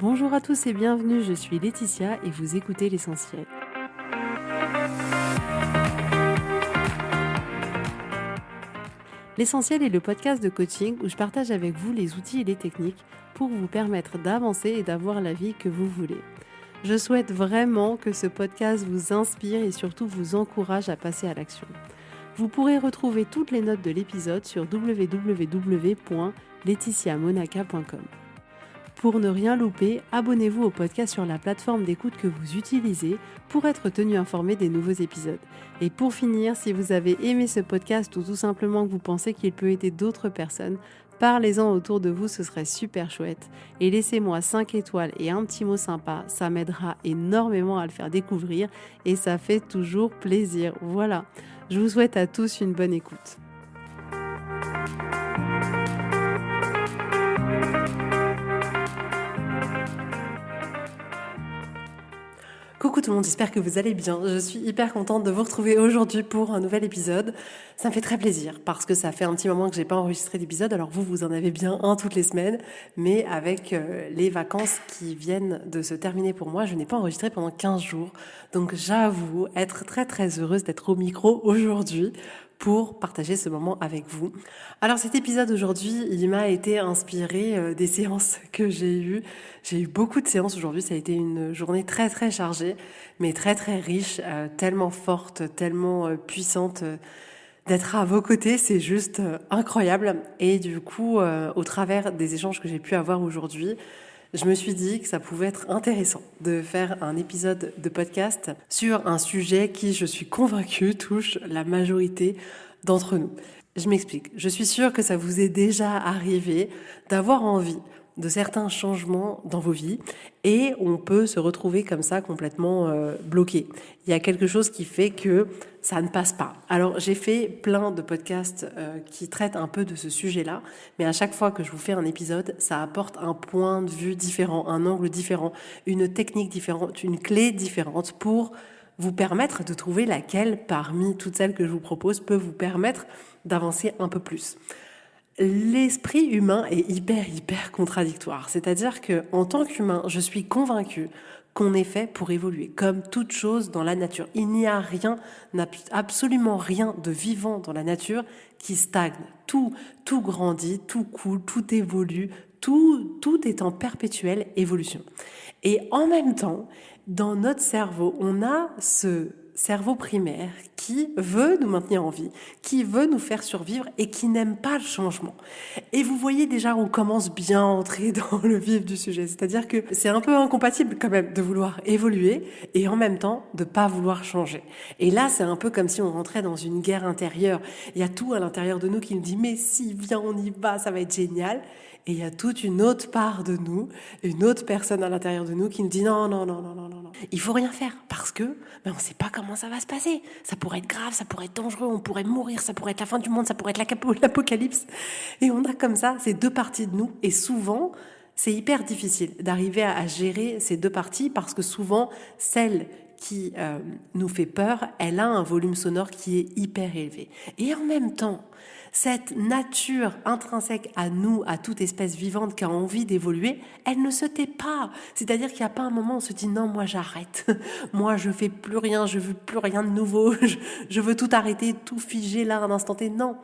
Bonjour à tous et bienvenue, je suis Laetitia et vous écoutez l'essentiel. L'essentiel est le podcast de coaching où je partage avec vous les outils et les techniques pour vous permettre d'avancer et d'avoir la vie que vous voulez. Je souhaite vraiment que ce podcast vous inspire et surtout vous encourage à passer à l'action. Vous pourrez retrouver toutes les notes de l'épisode sur www.laetitiamonaca.com. Pour ne rien louper, abonnez-vous au podcast sur la plateforme d'écoute que vous utilisez pour être tenu informé des nouveaux épisodes. Et pour finir, si vous avez aimé ce podcast ou tout simplement que vous pensez qu'il peut aider d'autres personnes, parlez-en autour de vous, ce serait super chouette. Et laissez-moi 5 étoiles et un petit mot sympa, ça m'aidera énormément à le faire découvrir et ça fait toujours plaisir. Voilà, je vous souhaite à tous une bonne écoute. Coucou tout le monde, j'espère que vous allez bien. Je suis hyper contente de vous retrouver aujourd'hui pour un nouvel épisode. Ça me fait très plaisir parce que ça fait un petit moment que j'ai pas enregistré d'épisode. Alors vous en avez bien un toutes les semaines, mais avec les vacances qui viennent de se terminer pour moi, je n'ai pas enregistré pendant 15 jours. Donc j'avoue être très très heureuse d'être au micro aujourd'hui pour partager ce moment avec vous. Alors cet épisode aujourd'hui, il m'a été inspiré des séances que j'ai eues. J'ai eu beaucoup de séances aujourd'hui, ça a été une journée très très chargée, mais très très riche, tellement forte, tellement puissante. D'être à vos côtés, c'est juste incroyable. Et du coup, au travers des échanges que j'ai pu avoir aujourd'hui, je me suis dit que ça pouvait être intéressant de faire un épisode de podcast sur un sujet qui, je suis convaincue, touche la majorité d'entre nous. Je m'explique. Je suis sûre que ça vous est déjà arrivé d'avoir envie de certains changements dans vos vies et on peut se retrouver comme ça complètement bloqué. Il y a quelque chose qui fait que ça ne passe pas. Alors j'ai fait plein de podcasts qui traitent un peu de ce sujet-là, mais à chaque fois que je vous fais un épisode, ça apporte un point de vue différent, un angle différent, une technique différente, une clé différente pour vous permettre de trouver laquelle parmi toutes celles que je vous propose peut vous permettre d'avancer un peu plus. L'esprit humain est hyper contradictoire. C'est-à-dire que en tant qu'humain, je suis convaincue qu'on est fait pour évoluer, comme toute chose dans la nature. Il n'y a rien, absolument rien de vivant dans la nature qui stagne. Tout grandit, tout coule, tout évolue, tout est en perpétuelle évolution. Et en même temps, dans notre cerveau, on a ce cerveau primaire qui veut nous maintenir en vie, qui veut nous faire survivre et qui n'aime pas le changement. Et vous voyez déjà, on commence bien à entrer dans le vif du sujet. C'est-à-dire que c'est un peu incompatible quand même de vouloir évoluer et en même temps de pas vouloir changer. Et là, c'est un peu comme si on rentrait dans une guerre intérieure. Il y a tout à l'intérieur de nous qui nous dit « mais si, viens, on y va, ça va être génial ». Et il y a toute une autre part de nous, une autre personne à l'intérieur de nous qui nous dit non. Il faut rien faire parce que on ne sait pas comment ça va se passer. Ça pourrait être grave, ça pourrait être dangereux, on pourrait mourir, ça pourrait être la fin du monde, ça pourrait être l'apocalypse. Et on a comme ça ces deux parties de nous. Et souvent, c'est hyper difficile d'arriver à gérer ces deux parties parce que souvent, celle qui nous fait peur, elle a un volume sonore qui est hyper élevé. Et en même temps, cette nature intrinsèque à nous, à toute espèce vivante qui a envie d'évoluer, elle ne se tait pas. C'est-à-dire qu'il n'y a pas un moment où on se dit non, moi j'arrête, moi je fais plus rien, je veux plus rien de nouveau, je veux tout arrêter, tout figer là, un instant T. Non,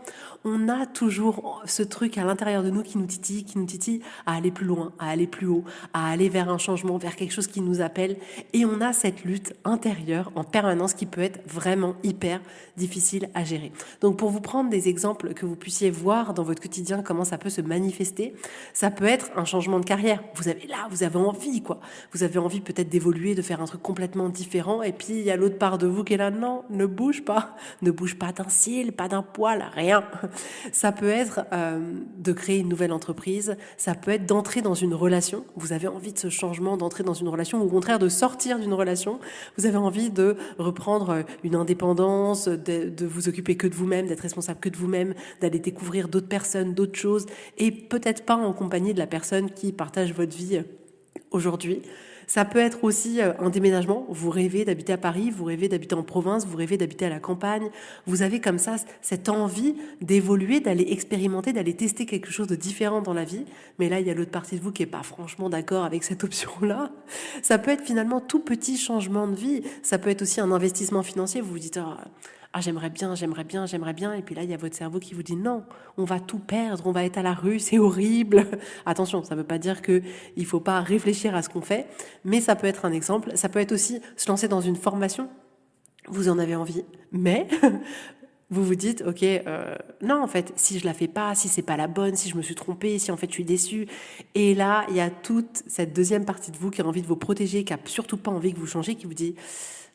on a toujours ce truc à l'intérieur de nous qui nous titille à aller plus loin, à aller plus haut, à aller vers un changement, vers quelque chose qui nous appelle. Et on a cette lutte intérieure en permanence qui peut être vraiment hyper difficile à gérer. Donc pour vous prendre des exemples que vous puissiez voir dans votre quotidien comment ça peut se manifester, ça peut être un changement de carrière. Vous avez envie quoi. Vous avez envie peut-être d'évoluer, de faire un truc complètement différent et puis il y a l'autre part de vous qui est là, non, ne bouge pas d'un cil, pas d'un poil, rien. Ça peut être de créer une nouvelle entreprise, ça peut être d'entrer dans une relation. Vous avez envie de ce changement, d'entrer dans une relation ou au contraire de sortir d'une relation. Vous avez envie de reprendre une indépendance, de vous occuper que de vous-même, d'être responsable que de vous-même, d'aller découvrir d'autres personnes, d'autres choses et peut-être pas en compagnie de la personne qui partage votre vie aujourd'hui. Ça peut être aussi un déménagement. Vous rêvez d'habiter à Paris, vous rêvez d'habiter en province, vous rêvez d'habiter à la campagne. Vous avez comme ça cette envie d'évoluer, d'aller expérimenter, d'aller tester quelque chose de différent dans la vie. Mais là, il y a l'autre partie de vous qui est pas franchement d'accord avec cette option-là. Ça peut être finalement tout petit changement de vie. Ça peut être aussi un investissement financier. Vous vous dites, j'aimerais bien, j'aimerais bien, j'aimerais bien. Et puis là, il y a votre cerveau qui vous dit non, on va tout perdre, on va être à la rue, c'est horrible. Attention, ça ne veut pas dire qu'il ne faut pas réfléchir à ce qu'on fait, mais ça peut être un exemple. Ça peut être aussi se lancer dans une formation. Vous en avez envie, mais vous vous dites, ok, non, en fait, si je la fais pas, si c'est pas la bonne, si je me suis trompée, si en fait je suis déçue. Et là, il y a toute cette deuxième partie de vous qui a envie de vous protéger, qui a surtout pas envie que vous changiez, qui vous dit,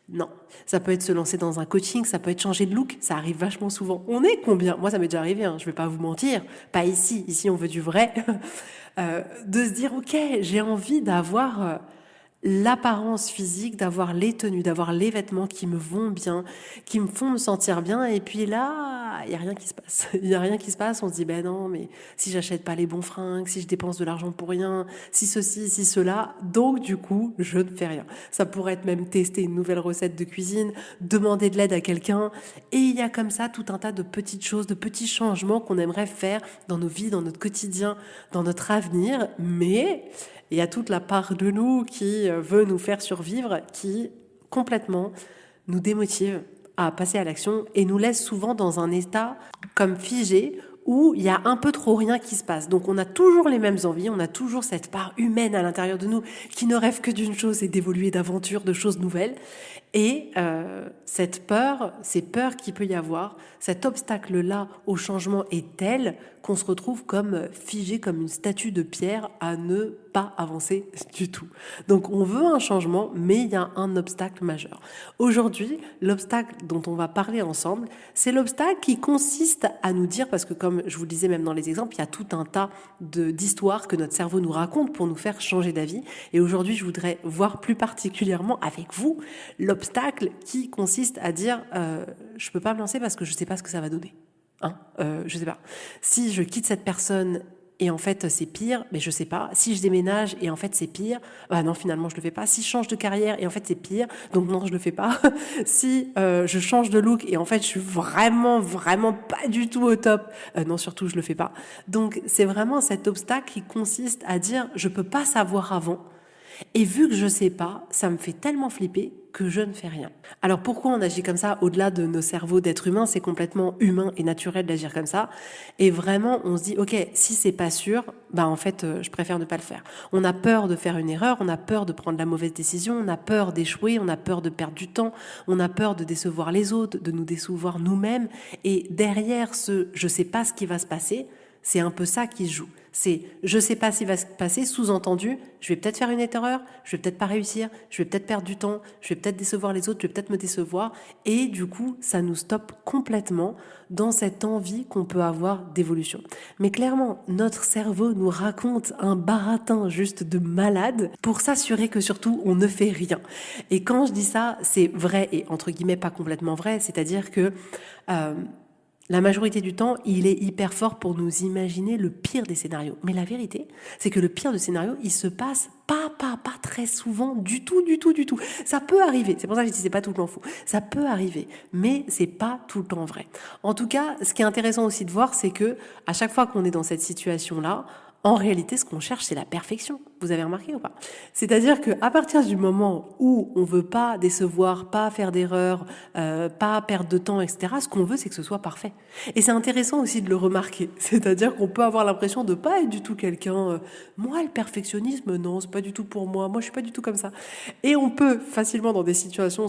non. Ça peut être se lancer dans un coaching, ça peut être changer de look, ça arrive vachement souvent. On est combien? Moi, ça m'est déjà arrivé, je vais pas vous mentir. Pas ici, ici on veut du vrai. De se dire, ok, j'ai envie d'avoir l'apparence physique, d'avoir les tenues, d'avoir les vêtements qui me vont bien, qui me font me sentir bien. Et puis là, il n'y a rien qui se passe. Il n'y a rien qui se passe. On se dit, ben non, mais si j'achète pas les bons fringues, si je dépense de l'argent pour rien, si ceci, si cela, donc du coup, je ne fais rien. Ça pourrait être même tester une nouvelle recette de cuisine, demander de l'aide à quelqu'un. Et il y a comme ça tout un tas de petites choses, de petits changements qu'on aimerait faire dans nos vies, dans notre quotidien, dans notre avenir. Mais il y a toute la part de nous qui veut nous faire survivre, qui complètement nous démotive à passer à l'action et nous laisse souvent dans un état comme figé où il y a un peu trop rien qui se passe. Donc on a toujours les mêmes envies, on a toujours cette part humaine à l'intérieur de nous qui ne rêve que d'une chose, c'est d'évoluer, d'aventures, de choses nouvelles. Et cette peur, ces peurs qu'il peut y avoir, cet obstacle-là au changement est tel qu'on se retrouve comme figé, comme une statue de pierre à ne pas avancer du tout. Donc on veut un changement, mais il y a un obstacle majeur. Aujourd'hui, l'obstacle dont on va parler ensemble, c'est l'obstacle qui consiste à nous dire, parce que comme je vous le disais même dans les exemples, il y a tout un tas d'histoires que notre cerveau nous raconte pour nous faire changer d'avis. Et aujourd'hui, je voudrais voir plus particulièrement avec vous l'obstacle qui consiste à dire je peux pas me lancer parce que je sais pas ce que ça va donner. Je sais pas. Si je quitte cette personne et en fait c'est pire, mais je sais pas. Si je déménage et en fait c'est pire, non finalement je le fais pas. Si je change de carrière et en fait c'est pire, donc non je le fais pas. Si je change de look et en fait je suis vraiment pas du tout au top, non surtout je le fais pas. Donc c'est vraiment cet obstacle qui consiste à dire je peux pas savoir avant. Et vu que je sais pas, ça me fait tellement flipper que je ne fais rien. Alors pourquoi on agit comme ça au-delà de nos cerveaux d'êtres humains? C'est complètement humain et naturel d'agir comme ça. Et vraiment, on se dit, ok, si c'est pas sûr, en fait, je préfère ne pas le faire. On a peur de faire une erreur, on a peur de prendre la mauvaise décision, on a peur d'échouer, on a peur de perdre du temps, on a peur de décevoir les autres, de nous décevoir nous-mêmes. Et derrière ce « je sais pas ce qui va se passer », c'est un peu ça qui se joue. C'est je sais pas ce qui va se passer, sous-entendu, je vais peut-être faire une erreur, je vais peut-être pas réussir, je vais peut-être perdre du temps, je vais peut-être décevoir les autres, je vais peut-être me décevoir. Et du coup, ça nous stoppe complètement dans cette envie qu'on peut avoir d'évolution. Mais clairement, notre cerveau nous raconte un baratin juste de malade pour s'assurer que surtout, on ne fait rien. Et quand je dis ça, c'est vrai et entre guillemets pas complètement vrai, c'est-à-dire que la majorité du temps, il est hyper fort pour nous imaginer le pire des scénarios. Mais la vérité, c'est que le pire des scénarios, il se passe pas très souvent du tout. Ça peut arriver. C'est pour ça que je dis c'est pas tout le temps faux. Ça peut arriver, mais c'est pas tout le temps vrai. En tout cas, ce qui est intéressant aussi de voir, c'est que à chaque fois qu'on est dans cette situation-là, en réalité, ce qu'on cherche, c'est la perfection. Vous avez remarqué ou pas? C'est-à-dire qu'à partir du moment où on veut pas décevoir, pas faire d'erreurs, pas perdre de temps, etc., ce qu'on veut, c'est que ce soit parfait. Et c'est intéressant aussi de le remarquer. C'est-à-dire qu'on peut avoir l'impression de pas être du tout quelqu'un... moi, le perfectionnisme, non, c'est pas du tout pour moi. Moi, je suis pas du tout comme ça. Et on peut facilement, dans des situations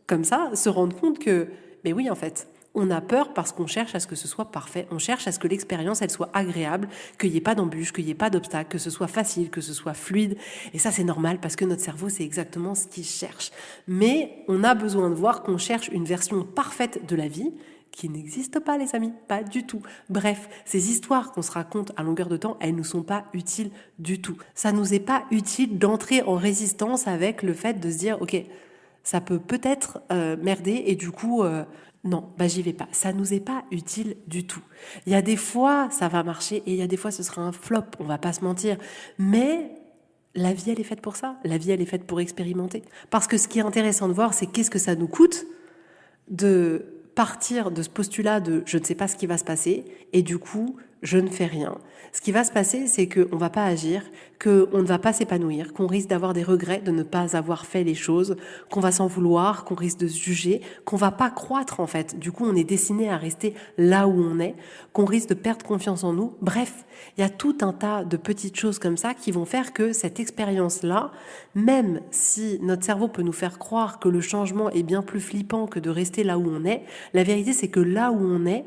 comme ça, se rendre compte que, mais oui, en fait... On a peur parce qu'on cherche à ce que ce soit parfait. On cherche à ce que l'expérience, elle soit agréable, qu'il n'y ait pas d'embûches, qu'il n'y ait pas d'obstacles, que ce soit facile, que ce soit fluide. Et ça, c'est normal parce que notre cerveau, c'est exactement ce qu'il cherche. Mais on a besoin de voir qu'on cherche une version parfaite de la vie qui n'existe pas, les amis, pas du tout. Bref, ces histoires qu'on se raconte à longueur de temps, elles ne nous sont pas utiles du tout. Ça nous est pas utile d'entrer en résistance avec le fait de se dire, ok, ça peut peut-être merder et du coup... non, j'y vais pas. Ça nous est pas utile du tout. Il y a des fois, ça va marcher et il y a des fois, ce sera un flop. On va pas se mentir. Mais La vie, elle est faite pour ça. La vie, elle est faite pour expérimenter. Parce que ce qui est intéressant de voir, c'est qu'est-ce que ça nous coûte de partir de ce postulat de je ne sais pas ce qui va se passer et du coup, je ne fais rien. Ce qui va se passer, c'est qu'on ne va pas agir, qu'on ne va pas s'épanouir, qu'on risque d'avoir des regrets de ne pas avoir fait les choses, qu'on va s'en vouloir, qu'on risque de se juger, qu'on va pas croître en fait. Du coup, on est destiné à rester là où on est, qu'on risque de perdre confiance en nous. Bref, il y a tout un tas de petites choses comme ça qui vont faire que cette expérience-là, même si notre cerveau peut nous faire croire que le changement est bien plus flippant que de rester là où on est, la vérité c'est que là où on est,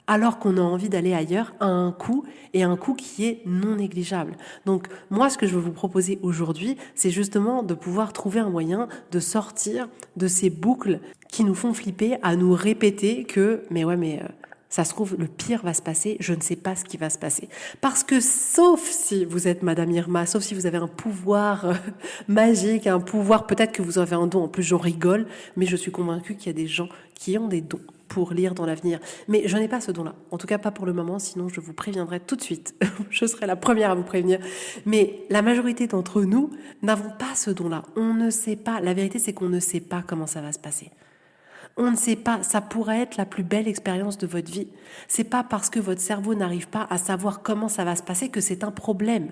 alors qu'on a envie d'aller ailleurs, a un coût, et un coût qui est non négligeable. Donc moi, ce que je veux vous proposer aujourd'hui, c'est justement de pouvoir trouver un moyen de sortir de ces boucles qui nous font flipper à nous répéter que ça se trouve, le pire va se passer, je ne sais pas ce qui va se passer. Parce que sauf si vous êtes Madame Irma, sauf si vous avez un pouvoir magique, un pouvoir, peut-être que vous avez un don, en plus j'en rigole, mais je suis convaincue qu'il y a des gens qui ont des dons pour lire dans l'avenir. Mais je n'ai pas ce don-là. En tout cas, pas pour le moment, sinon je vous préviendrai tout de suite. Je serai la première à vous prévenir. Mais la majorité d'entre nous n'avons pas ce don-là. On ne sait pas. La vérité, c'est qu'on ne sait pas comment ça va se passer. On ne sait pas, ça pourrait être la plus belle expérience de votre vie. C'est pas parce que votre cerveau n'arrive pas à savoir comment ça va se passer que c'est un problème.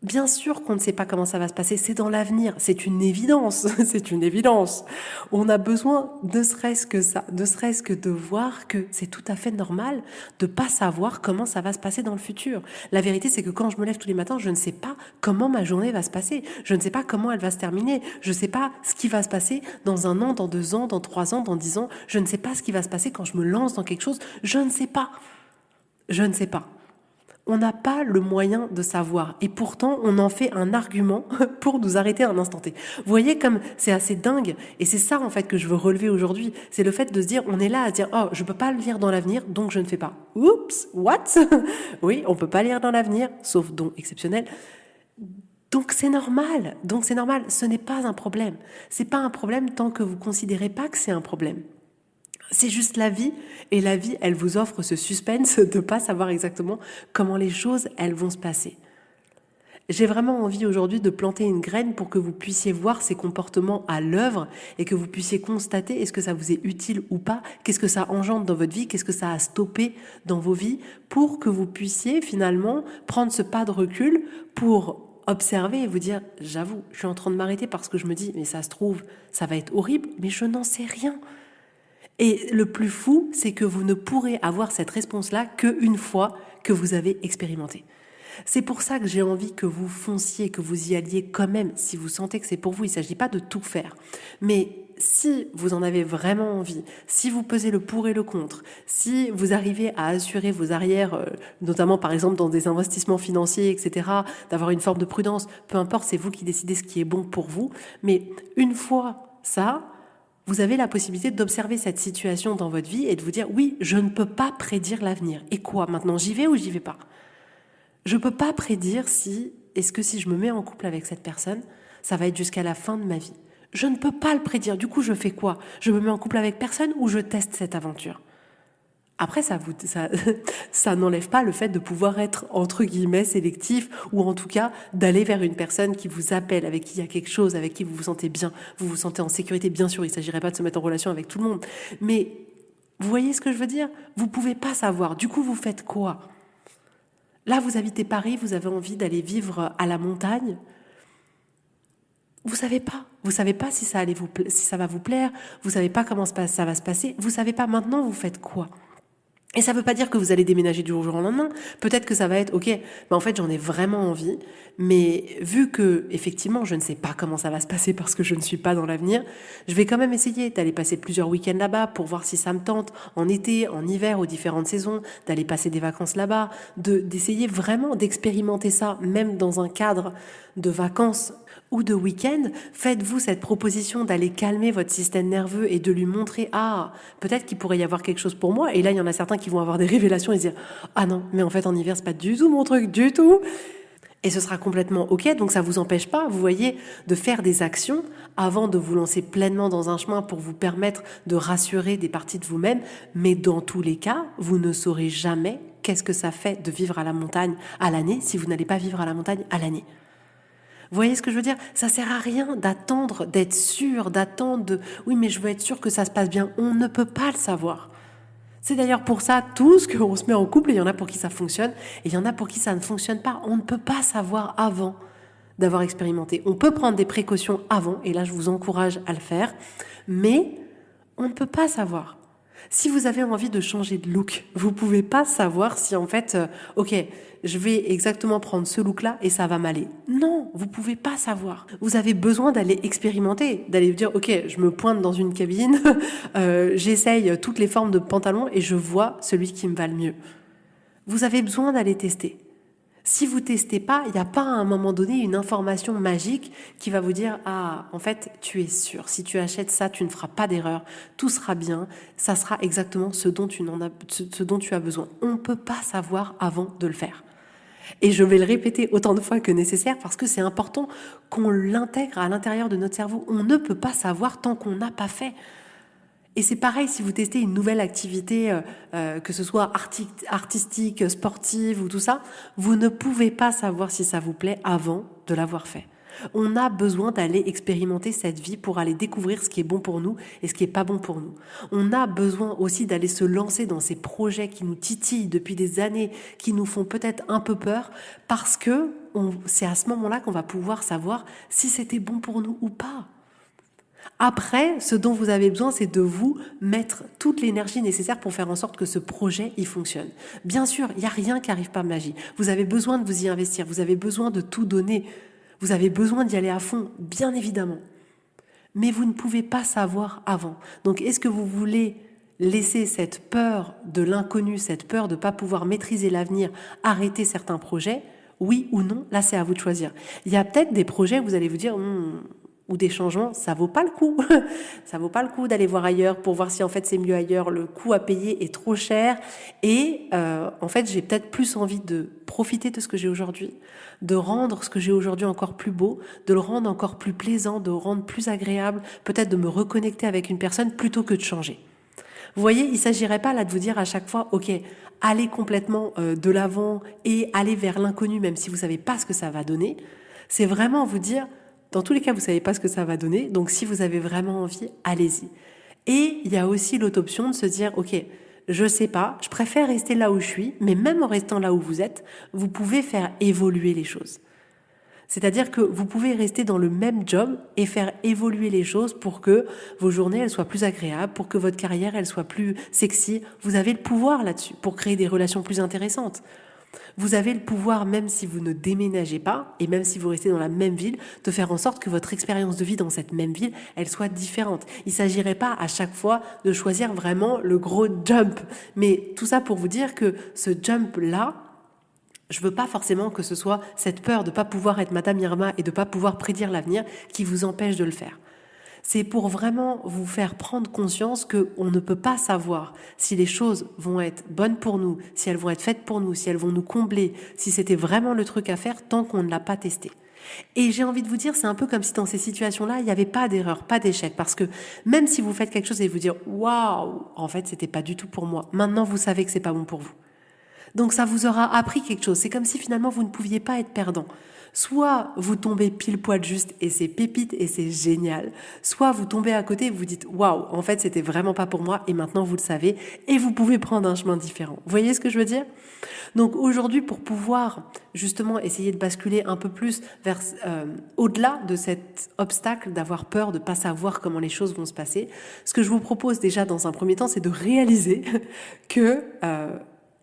Bien sûr qu'on ne sait pas comment ça va se passer, c'est dans l'avenir, c'est une évidence, c'est une évidence. On a besoin ne serait-ce que ça, ne serait-ce que de voir que c'est tout à fait normal de pas savoir comment ça va se passer dans le futur. La vérité, c'est que quand je me lève tous les matins, je ne sais pas comment ma journée va se passer, je ne sais pas comment elle va se terminer, je ne sais pas ce qui va se passer dans 1 an, dans 2 ans, dans 3 ans, dans 10 ans, je ne sais pas ce qui va se passer quand je me lance dans quelque chose, je ne sais pas. Je ne sais pas. On n'a pas le moyen de savoir. Et pourtant, on en fait un argument pour nous arrêter un instant T. Vous voyez comme c'est assez dingue. Et c'est ça, en fait, que je veux relever aujourd'hui. C'est le fait de se dire, on est là à dire, oh, je peux pas le lire dans l'avenir, donc je ne fais pas. Oups, what? Oui, on peut pas lire dans l'avenir, sauf don exceptionnel. Donc c'est normal. Donc c'est normal. Ce n'est pas un problème. C'est pas un problème tant que vous considérez pas que c'est un problème. C'est juste la vie, et la vie, elle vous offre ce suspense de pas savoir exactement comment les choses, elles vont se passer. J'ai vraiment envie aujourd'hui de planter une graine pour que vous puissiez voir ces comportements à l'œuvre et que vous puissiez constater est-ce que ça vous est utile ou pas, qu'est-ce que ça engendre dans votre vie, qu'est-ce que ça a stoppé dans vos vies, pour que vous puissiez finalement prendre ce pas de recul pour observer et vous dire, j'avoue, je suis en train de m'arrêter parce que je me dis, mais ça se trouve, ça va être horrible, mais je n'en sais rien. Et le plus fou, c'est que vous ne pourrez avoir cette réponse-là qu'une fois que vous avez expérimenté. C'est pour ça que j'ai envie que vous fonciez, que vous y alliez quand même, si vous sentez que c'est pour vous. Il ne s'agit pas de tout faire. Mais si vous en avez vraiment envie, si vous pesez le pour et le contre, si vous arrivez à assurer vos arrières, notamment par exemple dans des investissements financiers, etc., d'avoir une forme de prudence, peu importe, c'est vous qui décidez ce qui est bon pour vous. Mais une fois ça, vous avez la possibilité d'observer cette situation dans votre vie et de vous dire, oui, je ne peux pas prédire l'avenir. Et quoi, maintenant, j'y vais ou j'y vais pas? Je ne peux pas prédire est-ce que si je me mets en couple avec cette personne, ça va être jusqu'à la fin de ma vie. Je ne peux pas le prédire. Du coup, je fais quoi? Je me mets en couple avec personne ou je teste cette aventure? Après, ça n'enlève pas le fait de pouvoir être, entre guillemets, sélectif, ou en tout cas d'aller vers une personne qui vous appelle, avec qui il y a quelque chose, avec qui vous vous sentez bien, vous vous sentez en sécurité. Bien sûr, il ne s'agirait pas de se mettre en relation avec tout le monde. Mais vous voyez ce que je veux dire? Vous ne pouvez pas savoir. Du coup, vous faites quoi? Là, vous habitez Paris, vous avez envie d'aller vivre à la montagne. Vous savez pas. Vous savez pas si ça va vous plaire. Vous savez pas comment ça va se passer. Vous savez pas maintenant, vous faites quoi? Et ça veut pas dire que vous allez déménager du jour au lendemain. Peut-être que ça va être, ok, en fait j'en ai vraiment envie, mais vu que effectivement je ne sais pas comment ça va se passer parce que je ne suis pas dans l'avenir, je vais quand même essayer d'aller passer plusieurs week-ends là-bas pour voir si ça me tente, en été, en hiver, aux différentes saisons, d'aller passer des vacances là-bas, d'essayer vraiment d'expérimenter ça, même dans un cadre de vacances ou de week-end. Faites-vous cette proposition d'aller calmer votre système nerveux et de lui montrer, peut-être qu'il pourrait y avoir quelque chose pour moi. Et là, il y en a certains qui vont avoir des révélations et se dire, ah non, mais en fait, en hiver, c'est pas du tout mon truc, du tout. Et ce sera complètement ok, donc ça vous empêche pas, vous voyez, de faire des actions avant de vous lancer pleinement dans un chemin pour vous permettre de rassurer des parties de vous-même. Mais dans tous les cas, vous ne saurez jamais qu'est-ce que ça fait de vivre à la montagne à l'année si vous n'allez pas vivre à la montagne à l'année. Vous voyez ce que je veux dire? Ça sert à rien d'attendre, d'être sûr, d'attendre de oui, mais je veux être sûr que ça se passe bien. On ne peut pas le savoir. C'est d'ailleurs pour ça tous qu'on se met en couple, et il y en a pour qui ça fonctionne, et il y en a pour qui ça ne fonctionne pas. On ne peut pas savoir avant d'avoir expérimenté. On peut prendre des précautions avant, et là je vous encourage à le faire, mais on ne peut pas savoir. Si vous avez envie de changer de look, vous pouvez pas savoir si en fait, ok, je vais exactement prendre ce look-là et ça va m'aller. Non, vous pouvez pas savoir. Vous avez besoin d'aller expérimenter, d'aller dire, ok, je me pointe dans une cabine, j'essaye toutes les formes de pantalons et je vois celui qui me va le mieux. Vous avez besoin d'aller tester. Si vous testez pas, il n'y a pas à un moment donné une information magique qui va vous dire ah en fait tu es sûr, si tu achètes ça tu ne feras pas d'erreur, tout sera bien, ça sera exactement ce dont tu as besoin. On ne peut pas savoir avant de le faire. Et je vais le répéter autant de fois que nécessaire parce que c'est important qu'on l'intègre à l'intérieur de notre cerveau. On ne peut pas savoir tant qu'on n'a pas fait. Et c'est pareil si vous testez une nouvelle activité, que ce soit artistique, sportive ou tout ça, vous ne pouvez pas savoir si ça vous plaît avant de l'avoir fait. On a besoin d'aller expérimenter cette vie pour aller découvrir ce qui est bon pour nous et ce qui est pas bon pour nous. On a besoin aussi d'aller se lancer dans ces projets qui nous titillent depuis des années, qui nous font peut-être un peu peur, parce que c'est à ce moment-là qu'on va pouvoir savoir si c'était bon pour nous ou pas. Après, ce dont vous avez besoin, c'est de vous mettre toute l'énergie nécessaire pour faire en sorte que ce projet, il fonctionne. Bien sûr, il n'y a rien qui arrive par magie. Vous avez besoin de vous y investir, vous avez besoin de tout donner, vous avez besoin d'y aller à fond, bien évidemment. Mais vous ne pouvez pas savoir avant. Donc, est-ce que vous voulez laisser cette peur de l'inconnu, cette peur de ne pas pouvoir maîtriser l'avenir, arrêter certains projets? Oui ou non? Là, c'est à vous de choisir. Il y a peut-être des projets où vous allez vous dire ou des changements, ça vaut pas le coup. Ça vaut pas le coup d'aller voir ailleurs pour voir si en fait c'est mieux ailleurs. Le coût à payer est trop cher et en fait j'ai peut-être plus envie de profiter de ce que j'ai aujourd'hui, de rendre ce que j'ai aujourd'hui encore plus beau, de le rendre encore plus plaisant, de le rendre plus agréable, peut-être de me reconnecter avec une personne plutôt que de changer. Vous voyez, il ne s'agirait pas là de vous dire à chaque fois, ok, allez complètement de l'avant et allez vers l'inconnu même si vous savez pas ce que ça va donner. C'est vraiment vous dire dans tous les cas, vous ne savez pas ce que ça va donner, donc si vous avez vraiment envie, allez-y. Et il y a aussi l'autre option de se dire, ok, je ne sais pas, je préfère rester là où je suis, mais même en restant là où vous êtes, vous pouvez faire évoluer les choses. C'est-à-dire que vous pouvez rester dans le même job et faire évoluer les choses pour que vos journées elles soient plus agréables, pour que votre carrière elle soit plus sexy. Vous avez le pouvoir là-dessus pour créer des relations plus intéressantes. Vous avez le pouvoir, même si vous ne déménagez pas, et même si vous restez dans la même ville, de faire en sorte que votre expérience de vie dans cette même ville, elle soit différente. Il ne s'agirait pas à chaque fois de choisir vraiment le gros jump. Mais tout ça pour vous dire que ce jump-là, je veux pas forcément que ce soit cette peur de ne pas pouvoir être Madame Irma et de ne pas pouvoir prédire l'avenir qui vous empêche de le faire. C'est pour vraiment vous faire prendre conscience qu'on ne peut pas savoir si les choses vont être bonnes pour nous, si elles vont être faites pour nous, si elles vont nous combler, si c'était vraiment le truc à faire tant qu'on ne l'a pas testé. Et j'ai envie de vous dire, c'est un peu comme si dans ces situations-là, il n'y avait pas d'erreur, pas d'échec. Parce que même si vous faites quelque chose et vous dire « Waouh, en fait, c'était pas du tout pour moi », maintenant vous savez que c'est pas bon pour vous. Donc ça vous aura appris quelque chose. C'est comme si finalement vous ne pouviez pas être perdant. Soit vous tombez pile poil juste et c'est pépite et c'est génial. Soit vous tombez à côté et vous dites waouh, en fait c'était vraiment pas pour moi et maintenant vous le savez et vous pouvez prendre un chemin différent. Vous voyez ce que je veux dire? Donc aujourd'hui pour pouvoir justement essayer de basculer un peu plus vers au-delà de cet obstacle d'avoir peur de pas savoir comment les choses vont se passer, ce que je vous propose déjà dans un premier temps c'est de réaliser que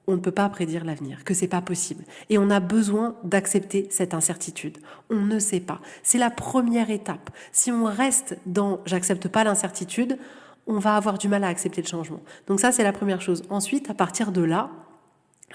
on ne peut pas prédire l'avenir, que c'est pas possible. Et on a besoin d'accepter cette incertitude. On ne sait pas. C'est la première étape. Si on reste dans « j'accepte pas l'incertitude », on va avoir du mal à accepter le changement. Donc ça, c'est la première chose. Ensuite, à partir de là,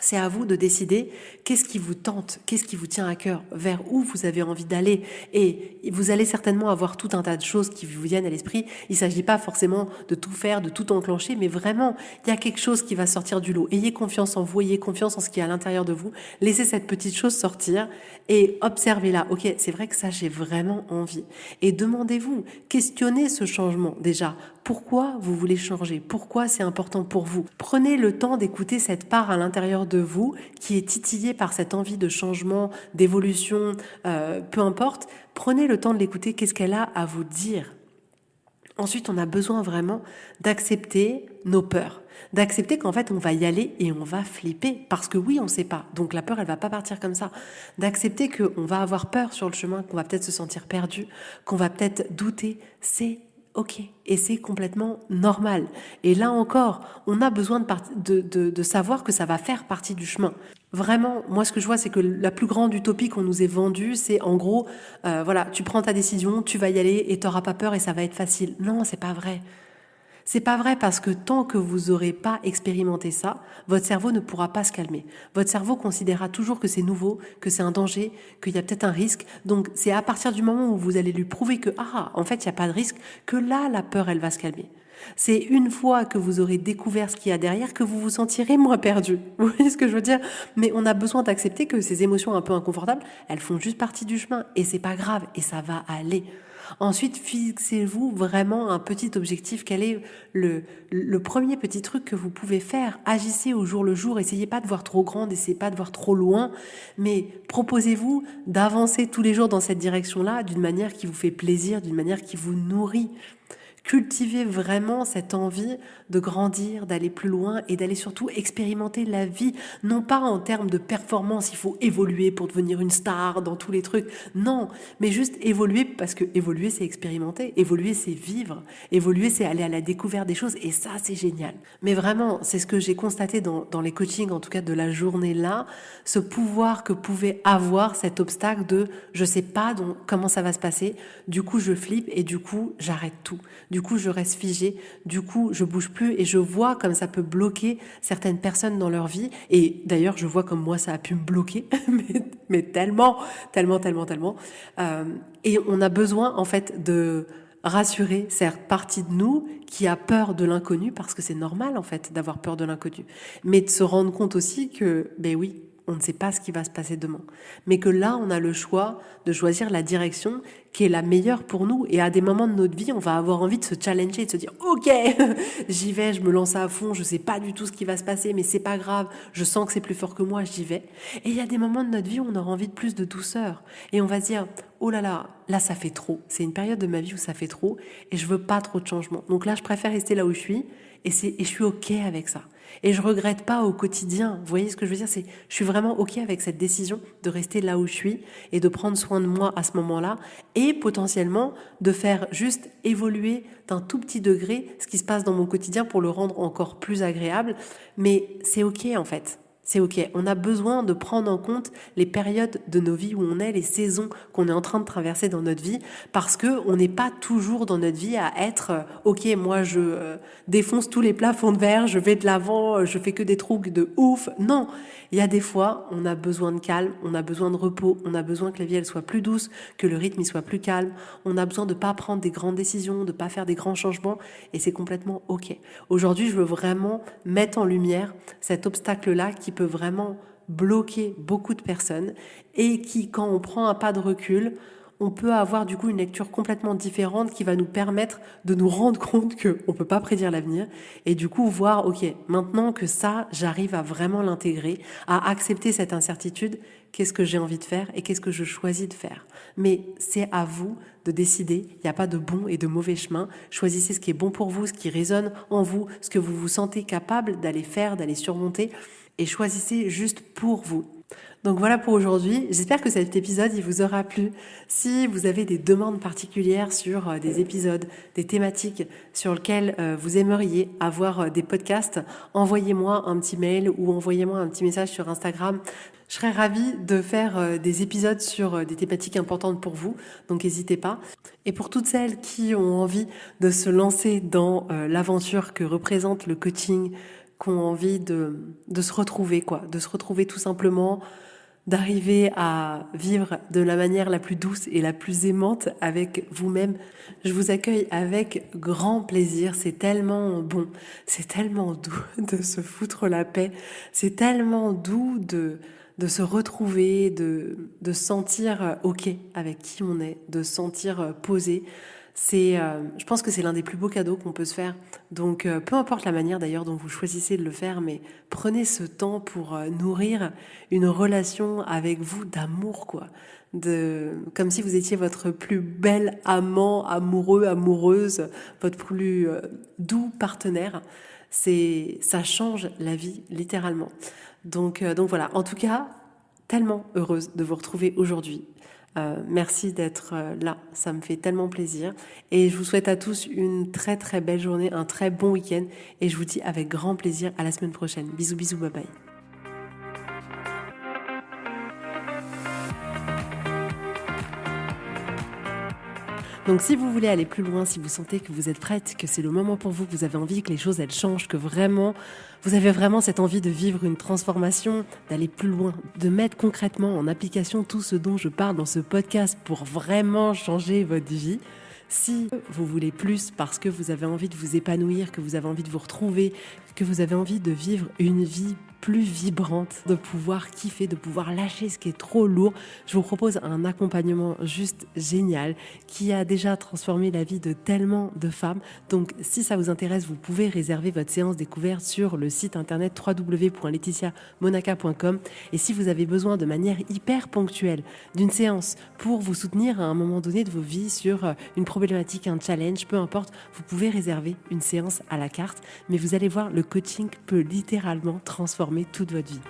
c'est à vous de décider qu'est-ce qui vous tente, qu'est-ce qui vous tient à cœur, vers où vous avez envie d'aller. Et vous allez certainement avoir tout un tas de choses qui vous viennent à l'esprit. Il ne s'agit pas forcément de tout faire, de tout enclencher, mais vraiment, il y a quelque chose qui va sortir du lot. Ayez confiance en vous, ayez confiance en ce qui est à l'intérieur de vous. Laissez cette petite chose sortir et observez-la. Ok, c'est vrai que ça, j'ai vraiment envie. Et demandez-vous, questionnez ce changement déjà. pourquoi vous voulez changer, pourquoi c'est important pour vous. Prenez le temps d'écouter cette part à l'intérieur de vous qui est titillée par cette envie de changement, d'évolution, peu importe. Prenez le temps de l'écouter, qu'est-ce qu'elle a à vous dire. Ensuite, on a besoin vraiment d'accepter nos peurs. D'accepter qu'en fait, on va y aller et on va flipper. Parce que oui, on ne sait pas. Donc la peur, elle va pas partir comme ça. D'accepter qu'on va avoir peur sur le chemin, qu'on va peut-être se sentir perdu, qu'on va peut-être douter. C'est ok. Et c'est complètement normal. Et là encore, on a besoin de savoir que ça va faire partie du chemin. Vraiment, moi ce que je vois, c'est que la plus grande utopie qu'on nous ait vendue, c'est en gros, voilà, tu prends ta décision, tu vas y aller et t'auras pas peur et ça va être facile. Non, c'est pas vrai. C'est pas vrai parce que tant que vous aurez pas expérimenté ça, votre cerveau ne pourra pas se calmer. Votre cerveau considérera toujours que c'est nouveau, que c'est un danger, qu'il y a peut-être un risque. Donc c'est à partir du moment où vous allez lui prouver que en fait il n'y a pas de risque, que là la peur elle va se calmer. C'est une fois que vous aurez découvert ce qu'il y a derrière que vous vous sentirez moins perdu. Vous voyez ce que je veux dire? Mais on a besoin d'accepter que ces émotions un peu inconfortables, elles font juste partie du chemin et c'est pas grave et ça va aller. Ensuite, fixez-vous vraiment un petit objectif. Quel est le premier petit truc que vous pouvez faire? Agissez au jour le jour. Essayez pas de voir trop grand, essayez pas de voir trop loin, mais proposez-vous d'avancer tous les jours dans cette direction-là d'une manière qui vous fait plaisir, d'une manière qui vous nourrit. Cultivez vraiment cette envie de grandir, d'aller plus loin et d'aller surtout expérimenter la vie, non pas en termes de performance, il faut évoluer pour devenir une star dans tous les trucs, non, mais juste évoluer parce que évoluer c'est expérimenter, évoluer c'est vivre, évoluer c'est aller à la découverte des choses et ça c'est génial. Mais vraiment, c'est ce que j'ai constaté dans les coachings, en tout cas de la journée là, ce pouvoir que pouvait avoir cet obstacle de je sais pas comment ça va se passer, du coup je flippe et du coup j'arrête tout. Du coup, je reste figée, du coup, je bouge plus et je vois comme ça peut bloquer certaines personnes dans leur vie. Et d'ailleurs, je vois comme moi, ça a pu me bloquer, mais tellement, tellement, tellement, tellement. Et on a besoin, en fait, de rassurer cette partie de nous qui a peur de l'inconnu, parce que c'est normal, en fait, d'avoir peur de l'inconnu. Mais de se rendre compte aussi que, ben oui, on ne sait pas ce qui va se passer demain. Mais que là, on a le choix de choisir la direction qui est la meilleure pour nous. Et à des moments de notre vie, on va avoir envie de se challenger, de se dire « Ok, j'y vais, je me lance à fond, je sais pas du tout ce qui va se passer, mais c'est pas grave, je sens que c'est plus fort que moi, j'y vais. » Et il y a des moments de notre vie où on aura envie de plus de douceur. Et on va se dire « Oh là ça fait trop. C'est une période de ma vie où ça fait trop et je veux pas trop de changement. Donc là, je préfère rester là où je suis et je suis ok avec ça. » Et je regrette pas au quotidien. Vous voyez ce que je veux dire? Je suis vraiment ok avec cette décision de rester là où je suis et de prendre soin de moi à ce moment-là et potentiellement de faire juste évoluer d'un tout petit degré ce qui se passe dans mon quotidien pour le rendre encore plus agréable. Mais c'est ok en fait. C'est ok. On a besoin de prendre en compte les périodes de nos vies où on est, les saisons qu'on est en train de traverser dans notre vie, parce que on n'est pas toujours dans notre vie à être ok, moi je défonce tous les plafonds de verre, je vais de l'avant, je fais que des trucs de ouf. Non, il y a des fois, on a besoin de calme, on a besoin de repos, on a besoin que la vie elle soit plus douce, que le rythme il soit plus calme. On a besoin de pas prendre des grandes décisions, de pas faire des grands changements, et c'est complètement ok. Aujourd'hui, je veux vraiment mettre en lumière cet obstacle-là qui peut vraiment bloquer beaucoup de personnes et qui, quand on prend un pas de recul, on peut avoir du coup une lecture complètement différente qui va nous permettre de nous rendre compte qu'on ne peut pas prédire l'avenir et du coup voir, ok, maintenant que ça, j'arrive à vraiment l'intégrer, à accepter cette incertitude, qu'est-ce que j'ai envie de faire et qu'est-ce que je choisis de faire. Mais c'est à vous de décider, il n'y a pas de bon et de mauvais chemin. Choisissez ce qui est bon pour vous, ce qui résonne en vous, ce que vous vous sentez capable d'aller faire, d'aller surmonter et choisissez juste pour vous. Donc voilà pour aujourd'hui. J'espère que cet épisode il vous aura plu. Si vous avez des demandes particulières sur des épisodes, des thématiques sur lesquelles vous aimeriez avoir des podcasts, envoyez-moi un petit mail ou envoyez-moi un petit message sur Instagram. Je serais ravie de faire des épisodes sur des thématiques importantes pour vous, donc n'hésitez pas. Et pour toutes celles qui ont envie de se lancer dans l'aventure que représente le coaching, qui ont envie de se retrouver, de se retrouver tout simplement, d'arriver à vivre de la manière la plus douce et la plus aimante avec vous-même. Je vous accueille avec grand plaisir. C'est tellement bon, c'est tellement doux de se foutre la paix, c'est tellement doux de se retrouver, de sentir ok avec qui on est, de se sentir posé. Je pense que c'est l'un des plus beaux cadeaux qu'on peut se faire. Donc, peu importe la manière d'ailleurs dont vous choisissez de le faire, mais prenez ce temps pour nourrir une relation avec vous d'amour, quoi. Comme si vous étiez votre plus bel amant, amoureux, amoureuse, votre plus doux partenaire. Ça change la vie, littéralement. Donc voilà. En tout cas, tellement heureuse de vous retrouver aujourd'hui. Merci d'être là, ça me fait tellement plaisir. Et je vous souhaite à tous une très très belle journée, un très bon week-end. Et je vous dis avec grand plaisir à la semaine prochaine. Bisous bisous, bye bye. Donc si vous voulez aller plus loin, si vous sentez que vous êtes prête, que c'est le moment pour vous, que vous avez envie que les choses elles changent, que vraiment vous avez vraiment cette envie de vivre une transformation, d'aller plus loin, de mettre concrètement en application tout ce dont je parle dans ce podcast pour vraiment changer votre vie. Si vous voulez plus parce que vous avez envie de vous épanouir, que vous avez envie de vous retrouver, que vous avez envie de vivre une vie plus vibrante, de pouvoir kiffer, de pouvoir lâcher ce qui est trop lourd, je vous propose un accompagnement juste génial qui a déjà transformé la vie de tellement de femmes. Donc si ça vous intéresse, vous pouvez réserver votre séance découverte sur le site internet www.laetitiamonaca.com. Et si vous avez besoin de manière hyper ponctuelle d'une séance pour vous soutenir à un moment donné de vos vies sur une problématique, un challenge, peu importe, vous pouvez réserver une séance à la carte. Mais vous allez voir, le coaching peut littéralement transformer toute votre vie.